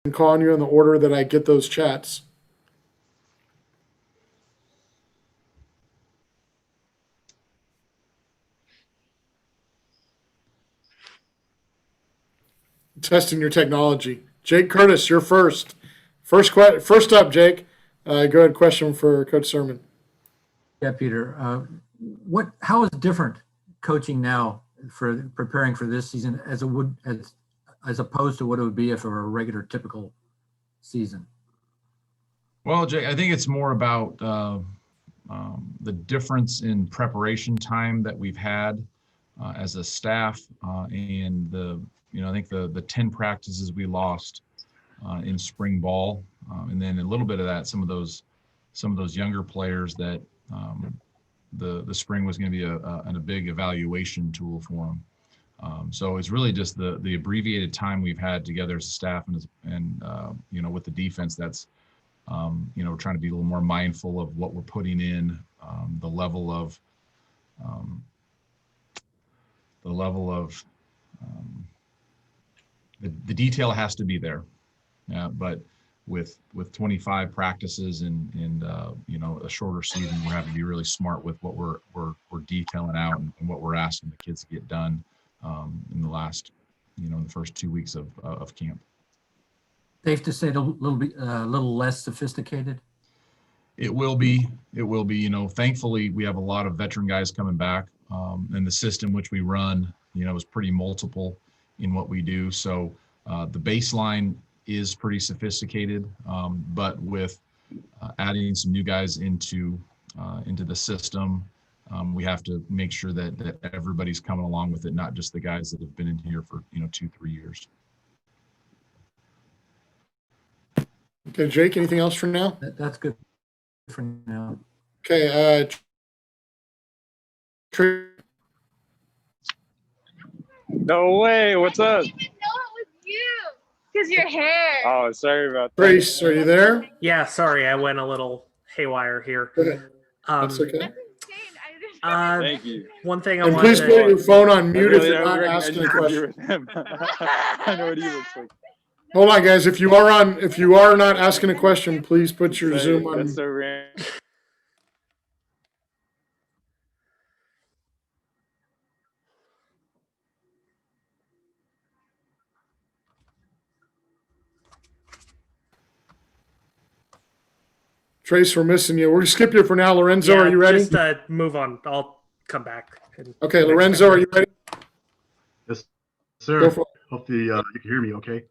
and call on you in the order that I get those chats. Testing your technology. Jake Curtis, you're first. First up, Jake. Go ahead. Question for Coach Sirmon. Yeah, Peter. How is it different coaching now for preparing for this season as opposed to what it would be if it were a regular, typical season? Well, Jake, I think it's more about the difference in preparation time that we've had as a staff, and I think the 10 practices we lost in spring ball, and then a little bit of that, some of those younger players that the spring was going to be a big evaluation tool for them. So it's really just the abbreviated time we've had together as a staff and with the defense. That's we're trying to be a little more mindful of what we're putting in, the level of the detail has to be there. But with 25 practices and a shorter season, we're having to be really smart with what we're detailing out and what we're asking the kids to get done in the last, in the first 2 weeks of camp. Safe to say a little less sophisticated? It will be. Thankfully, we have a lot of veteran guys coming back, and the system which we run, is pretty multiple in what we do. So the baseline is pretty sophisticated, but with adding some new guys into the system, we have to make sure that everybody's coming along with it, not just the guys that have been in here for 2-3 years. Okay, Jake, anything else for now? That's good for now. Okay, No way, what's up? I didn't know it was you because your hair. Oh, sorry about that. Trace, are you there? Yeah, sorry, I went a little haywire here. Okay. That's okay. Thank you. One thing I And wanted please put your phone on mute if you're not recognize asking you a from question. here with him. I know what he looks like. Hold on, guys. If you are not asking a question, please put your Zoom on. That's so random. Trace, we're missing you. We're going to skip you for now. Lorenzo, Yeah, are you ready? Just move on. I'll come back. Okay, Lorenzo, are you ready? Yes, Go sir. for it. Hopefully you can hear me okay.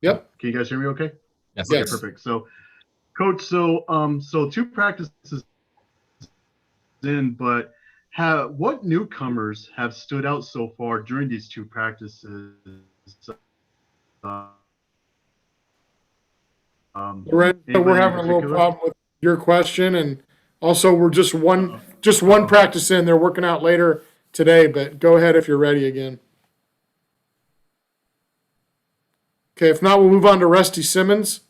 Yep. Can you guys hear me okay? Yes. Okay, Yes. perfect. So, Coach, so 2 practices in, but what newcomers have stood out so far during these 2 practices? Lorenzo, we're having a little problem with your question, and also we're just one practice in. They're working out later today, but go ahead if you're ready again. Okay, if not, we'll move on to Rusty Simmons.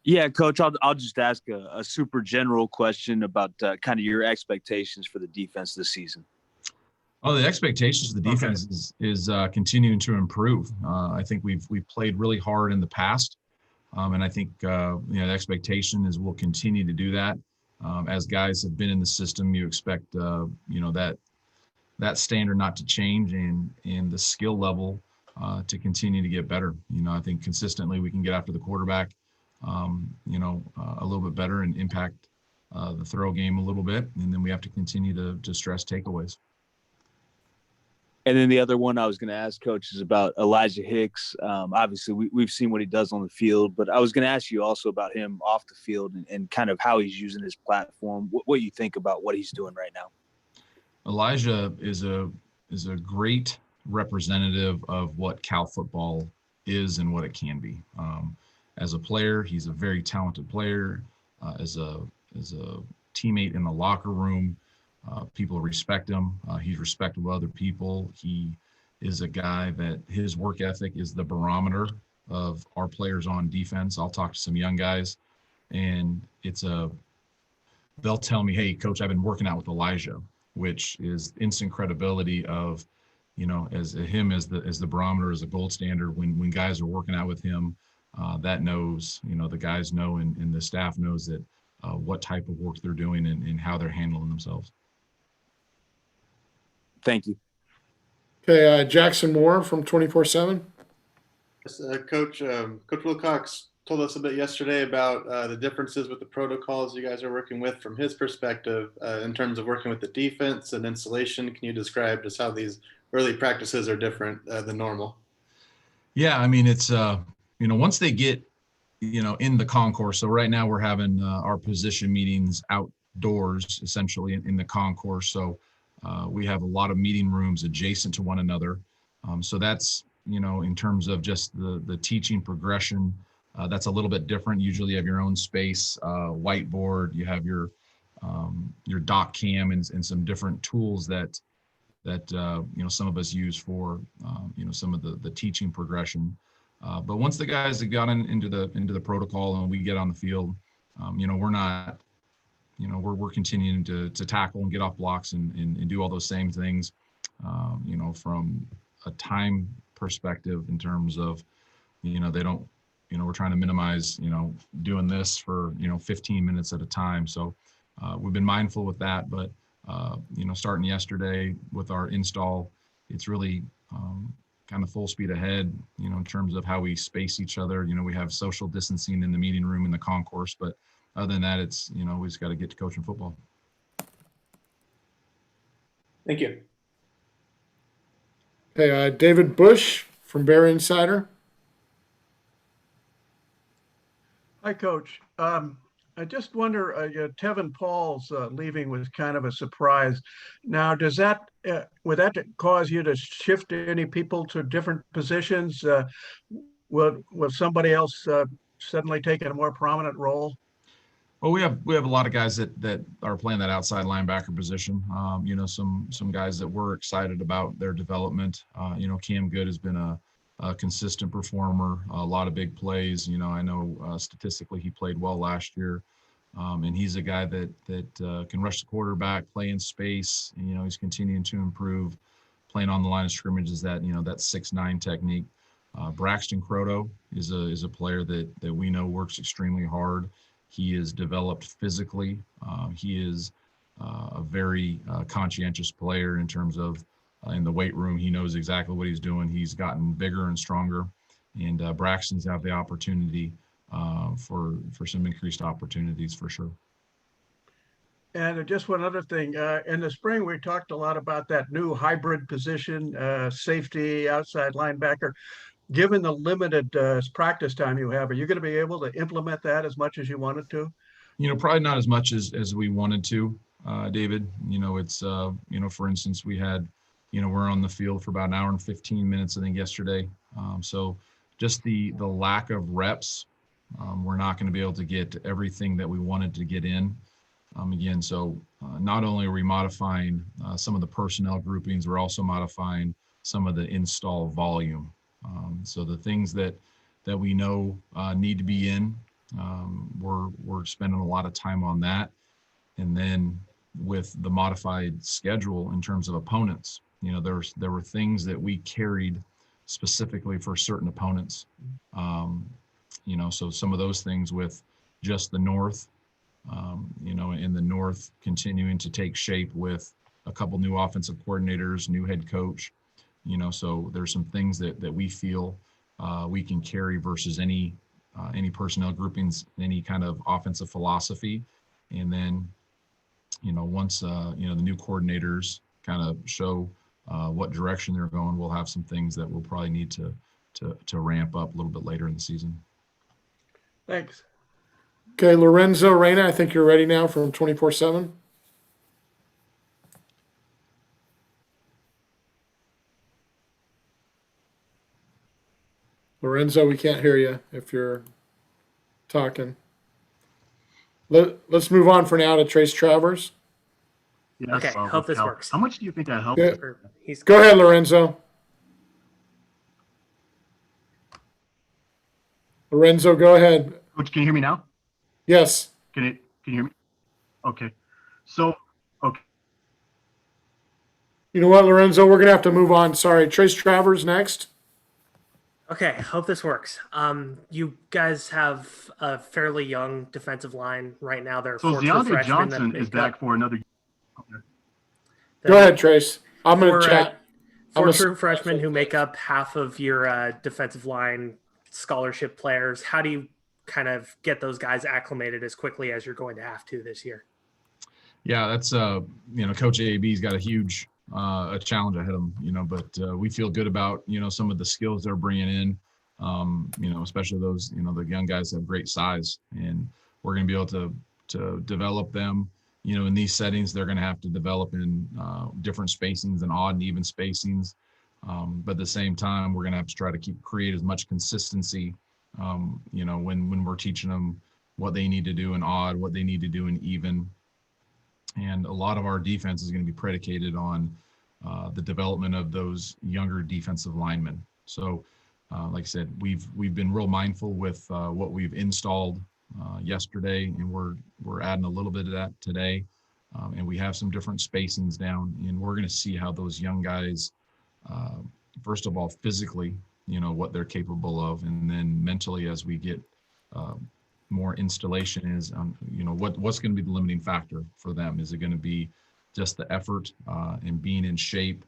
Yeah, Coach, I'll just ask a super general question about kind of your expectations for the defense this season. Oh, the expectations of the defense is continuing to improve. I think we've played really hard in the past, and I think the expectation is we'll continue to do that. As guys have been in the system, you expect that standard not to change and the skill level to continue to get better. I think consistently we can get after the quarterback, a little bit better and impact the throw game a little bit, and then we have to continue to stress takeaways. And then the other one I was going to ask, Coach, is about Elijah Hicks. Obviously, we've seen what he does on the field, but I was going to ask you also about him off the field and kind of how he's using his platform, what you think about what he's doing right now. Elijah is a great representative of what Cal football is and what it can be. As a player, he's a very talented player. As a teammate in the locker room, people respect him. He's respected by other people. He is a guy that his work ethic is the barometer of our players on defense. I'll talk to some young guys, and they'll tell me, "Hey, Coach, I've been working out with Elijah," which is instant credibility of, as him as the barometer, as a gold standard. When guys are working out with him, that knows, the guys know, and the staff knows that what type of work they're doing and how they're handling themselves. Thank you. Okay, Jackson Moore from 24/7. Coach Wilcox told us a bit yesterday about the differences with the protocols you guys are working with from his perspective in terms of working with the defense and installation. Can you describe just how these early practices are different than normal? Yeah, I mean, it's, once they get, in the concourse. So right now we're having our position meetings outdoors, essentially in the concourse. So we have a lot of meeting rooms adjacent to one another. So that's, in terms of just the teaching progression, that's a little bit different. Usually you have your own space, whiteboard, you have your doc cam and some different tools that some of us use for some of the teaching progression. But once the guys have gotten into the protocol and we get on the field, we're not, we're continuing to tackle and get off blocks and do all those same things, from a time perspective in terms of, they don't, we're trying to minimize, doing this for, 15 minutes at a time. So we've been mindful with that, but, starting yesterday with our install, it's really kind of full speed ahead, in terms of how we space each other. We have social distancing in the meeting room in the concourse, but other than that, it's, we just got to get to coaching football. Thank you. Okay, David Bush from Bear Insider. Hi, Coach. I just wonder, Tevin Paul's leaving was kind of a surprise. Now, does that would that cause you to shift any people to different positions? Will somebody else suddenly take a more prominent role? Well, we have a lot of guys that are playing that outside linebacker position. Some guys that we're excited about their development. Cam Good has been a consistent performer, a lot of big plays. I know statistically he played well last year, and he's a guy that can rush the quarterback, play in space. He's continuing to improve, playing on the line of scrimmage is that 6'9" technique. Braxton Croto is a player that we know works extremely hard. He is developed physically. He is a very conscientious player in terms of in the weight room. He knows exactly what he's doing. He's gotten bigger and stronger, and Braxton's have the opportunity for some increased opportunities for sure. And just one other thing, in the spring, we talked a lot about that new hybrid position, safety, outside linebacker. Given the limited practice time you have, are you going to be able to implement that as much as you wanted to? Probably not as much as we wanted to, David. It's, for instance, we had, we're on the field for about an hour and 15 minutes, I think, yesterday. So just the lack of reps, we're not going to be able to get everything that we wanted to get in. Again, so not only are we modifying some of the personnel groupings, we're also modifying some of the install volume. So the things that we know need to be in, we're spending a lot of time on that. And then with the modified schedule in terms of opponents, there were things that we carried specifically for certain opponents. So some of those things with just the North, in the North continuing to take shape with a couple new offensive coordinators, new head coach. So there's some things that we feel we can carry versus any personnel groupings, any kind of offensive philosophy. And then, once, the new coordinators kind of show what direction they're going, we'll have some things that we'll probably need to ramp up a little bit later in the season. Thanks. Okay, Lorenzo Reyna, I think you're ready now from 24/7. Lorenzo, we can't hear you if you're talking. Let's move on for now to Trace Travers. Yeah, Okay, hope this works. How much do you think that helped? Yeah. He's Go ahead, Lorenzo. Lorenzo, go ahead. Coach, can you hear me now? Yes. Can you hear me? Okay. So, okay. You know what, Lorenzo? We're gonna have to move on. Sorry, Trace Travers next. Okay, hope this works. You guys have a fairly young defensive line right now. There are So four true Deontay freshmen that Johnson is make back up. for another. Go ahead, Trace. I'm gonna Four, chat. I'm four a, true freshmen who make up half of your defensive line scholarship players. How do you kind of get those guys acclimated as quickly as you're going to have to this year? Yeah, that's Coach AB's got a huge a challenge ahead of him, but we feel good about some of the skills they're bringing in, especially those the young guys have great size, and we're going to be able to develop them. In these settings, they're going to have to develop in different spacings and odd and even spacings, but at the same time, we're going to have to try to create as much consistency. When we're teaching them what they need to do in odd, what they need to do in even. And a lot of our defense is going to be predicated on the development of those younger defensive linemen. So, like I said, we've been real mindful with what we've installed yesterday, and we're adding a little bit of that today. And we have some different spacings down, and we're going to see how those young guys, first of all, physically, what they're capable of, and then mentally as we get more installation is, what's going to be the limiting factor for them? Is it going to be just the effort and being in shape,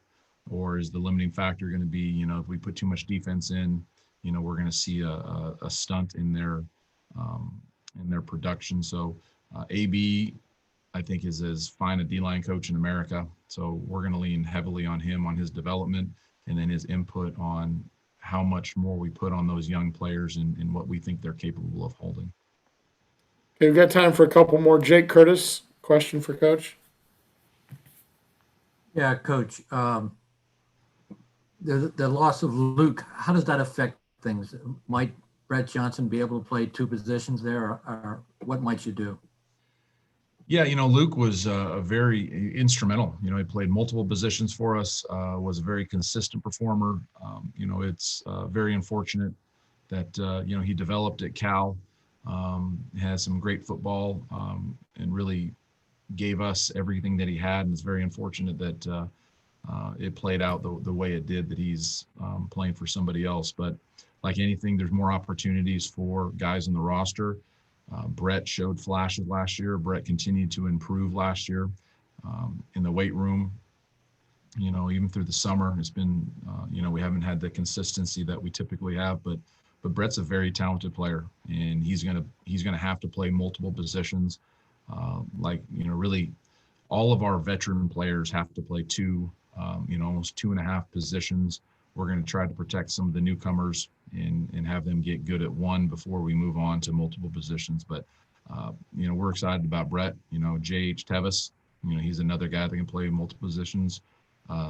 or is the limiting factor going to be, if we put too much defense in, we're going to see a stunt in their production. So AB, I think, is as fine a D-line coach in America. So we're going to lean heavily on him, on his development, and then his input on how much more we put on those young players and what we think they're capable of holding. Okay, we've got time for a couple more. Jake Curtis, question for Coach. Yeah, Coach. The loss of Luke, how does that affect things? Might Brett Johnson be able to play two positions there, or what might you do? Yeah, Luke was very instrumental. He played multiple positions for us, was a very consistent performer. It's very unfortunate that, he developed at Cal, has some great football, and really gave us everything that he had. And it's very unfortunate that it played out the way it did, that he's playing for somebody else. But like anything, there's more opportunities for guys on the roster. Brett showed flashes last year. Brett continued to improve last year in the weight room. Even through the summer, it's been, we haven't had the consistency that we typically have, but Brett's a very talented player, and he's gonna have to play multiple positions. Really, all of our veteran players have to play almost 2.5 positions. We're going to try to protect some of the newcomers and have them get good at one before we move on to multiple positions. But, we're excited about Brett. J.H. Tevis, he's another guy that can play multiple positions.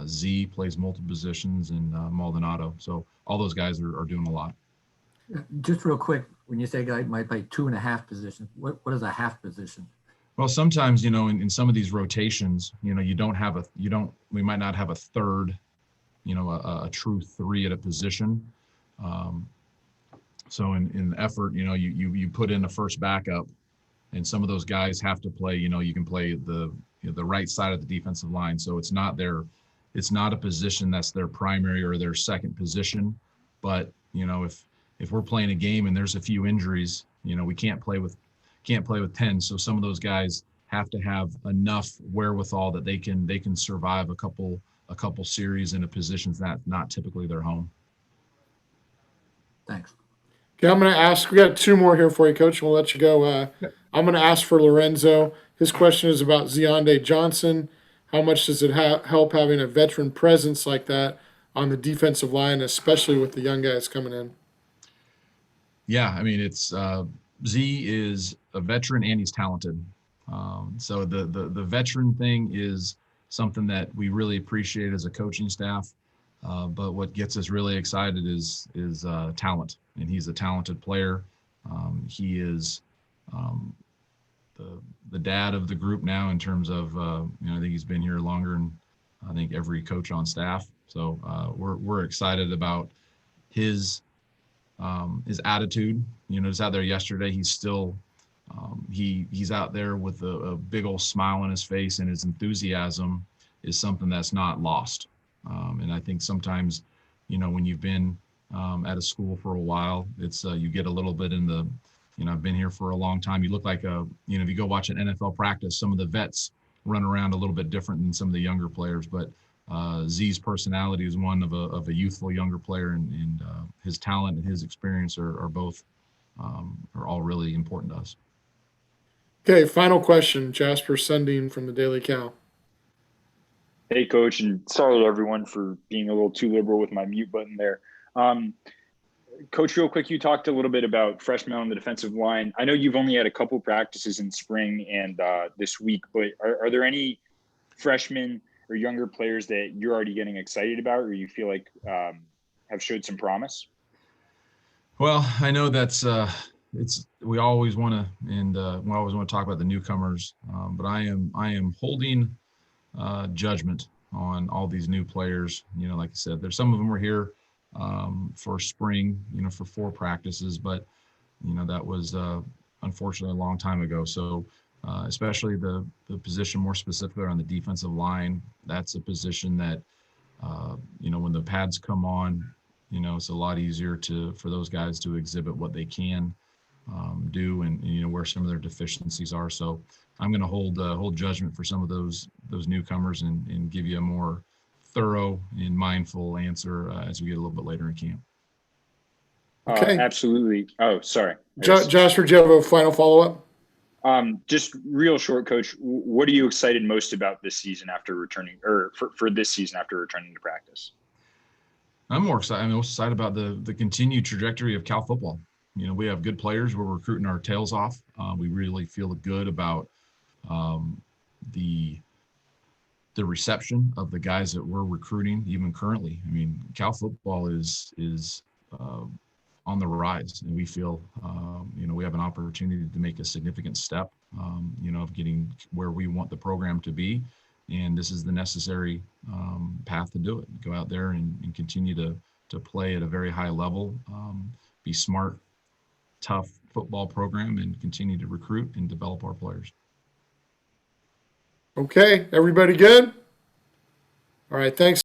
Z plays multiple positions, and Maldonado. So all those guys are doing a lot. Just real quick, when you say a guy might play 2.5 positions, what is a half position? Well, sometimes, in some of these rotations, we might not have a third, a true three at a position. So in the effort, you put in a first backup, and some of those guys have to play, you can play the right side of the defensive line. So it's not a position that's their primary or their second position. But, if we're playing a game and there's a few injuries, we can't play with 10. So some of those guys have to have enough wherewithal that they can survive a couple series in a position that's not typically their home. Thanks. Okay, I'm going to ask. We got 2 more here for you, Coach. We'll let you go. I'm going to ask for Lorenzo. His question is about Deontay Johnson. How much does it help having a veteran presence like that on the defensive line, especially with the young guys coming in? Yeah, I mean, it's Z is a veteran and he's talented. So the veteran thing is something that we really appreciate as a coaching staff. But what gets us really excited is talent, and he's a talented player. He is the dad of the group now in terms of I think he's been here longer than I think every coach on staff. So we're excited about his attitude. Just out there yesterday, he's still he's out there with a big old smile on his face and his enthusiasm. is something that's not lost. And I think sometimes, when you've been at a school for a while, it's you get a little bit in the, I've been here for a long time. You look like if you go watch an NFL practice, some of the vets run around a little bit different than some of the younger players. But Z's personality is one of a youthful younger player, and his talent and his experience are both are all really important to us. Okay, final question, Jasper Sundin from the Daily Cal. Hey, Coach, and sorry everyone for being a little too liberal with my mute button there. Coach, real quick, you talked a little bit about freshmen on the defensive line. I know you've only had a couple practices in spring and this week, but are there any freshmen or younger players that you're already getting excited about, or you feel like have showed some promise? Well, I know that's we always want to talk about the newcomers, but I am holding judgment on all these new players. Like I said, there's some of them were here for spring, for 4 practices, but that was unfortunately a long time ago. So especially the position more specifically on the defensive line, that's a position that when the pads come on, it's a lot easier for those guys to exhibit what they can do and where some of their deficiencies are. So I'm going to hold judgment for some of those newcomers and give you a more thorough and mindful answer as we get a little bit later in camp. Okay. Absolutely. Oh, sorry. Jasper, do you have a final follow-up? Just real short, Coach. What are you excited most about this season after returning, or for this season after returning to practice? I'm most excited about the continued trajectory of Cal football. We have good players. We're recruiting our tails off. We really feel good about the reception of the guys that we're recruiting, even currently. Cal football is on the rise, and we feel we have an opportunity to make a significant step of getting where we want the program to be, and this is the necessary path to do it. Go out there and continue to play at a very high level, be smart, tough football program, and continue to recruit and develop our players. Okay, everybody good? All right, thanks.